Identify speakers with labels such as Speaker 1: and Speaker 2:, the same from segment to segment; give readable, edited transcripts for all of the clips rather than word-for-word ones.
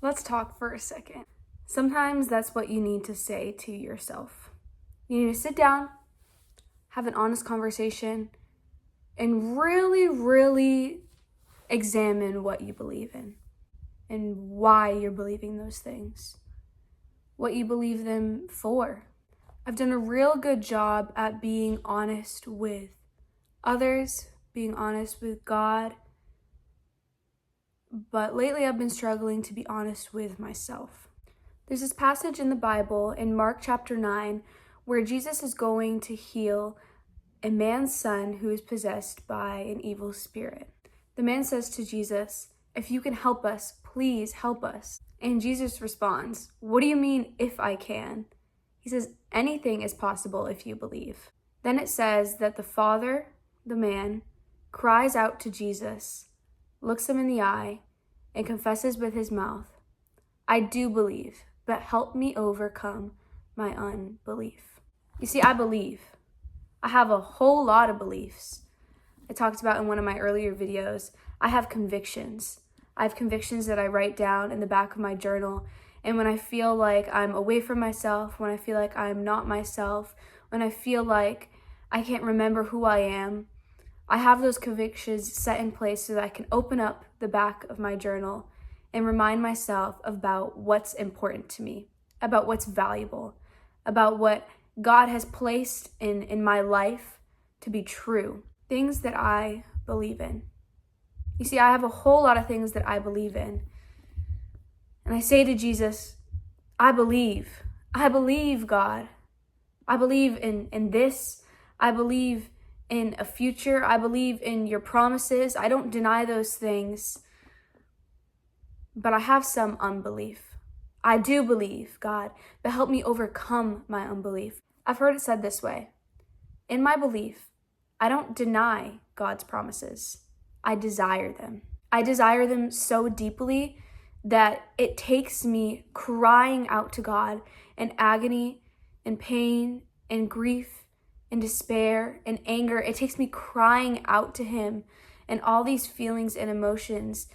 Speaker 1: Let's talk for a second. Sometimes that's what you need to say to yourself. You need to sit down, have an honest conversation, and really examine what you believe in and why you're believing those things, what you believe them for. I've done a real good job at being honest with others, being honest with God, but lately I've been struggling to be honest with myself. There's this passage in the Bible in Mark chapter 9 where Jesus is going to heal a man's son who is possessed by an evil spirit. The man says to Jesus, "If you can help us, please help us." And Jesus responds, "What do you mean, if I can?" He says, "Anything is possible if you believe." Then it says that the father, the man, cries out to Jesus, looks him in the eye, and confesses with his mouth, "I do believe, but help me overcome my unbelief." You see, I believe. I have a whole lot of beliefs. I talked about in one of my earlier videos, I have convictions. I have convictions that I write down in the back of my journal. And when I feel like I'm away from myself, when I feel like I'm not myself, when I feel like I can't remember who I am, I have those convictions set in place so that I can open up the back of my journal and remind myself about what's important to me, about what's valuable, about what God has placed in my life to be true, things that I believe in. You see, I have a whole lot of things that I believe in. And I say to Jesus, I believe, God. I believe in this. I believe in a future. I believe in your promises. I don't deny those things. But I have some unbelief. I do believe, God, but help me overcome my unbelief. I've heard it said this way. In my belief, I don't deny God's promises. I desire them. I desire them so deeply that it takes me crying out to God in agony and pain and grief and despair and anger. It takes me crying out to Him and all these feelings and emotions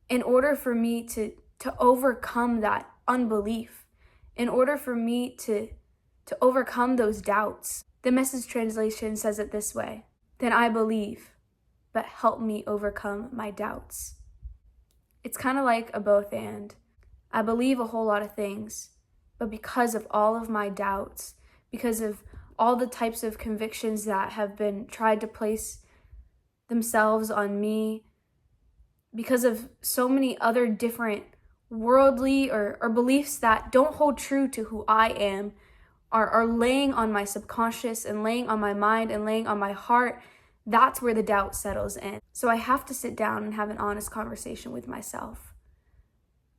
Speaker 1: in order for me to overcome that unbelief, in order for me to overcome those doubts. The Message translation says it this way: then I believe, but help me overcome my doubts. It's kind of like a both and. I believe a whole lot of things, but because of all of my doubts, because of all the types of convictions that have been tried to place themselves on me, because of so many other different worldly or beliefs that don't hold true to who I am, are laying on my subconscious and laying on my mind and laying on my heart, that's where the doubt settles in. So I have to sit down and have an honest conversation with myself.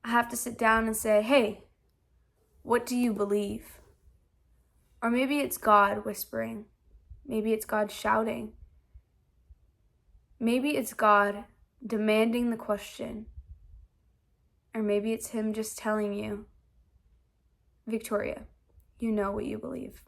Speaker 1: I have to sit down and say, hey, what do you believe? Or maybe it's God whispering. Maybe it's God shouting. Maybe it's God demanding the question. Or maybe it's Him just telling you, Victoria, you know what you believe.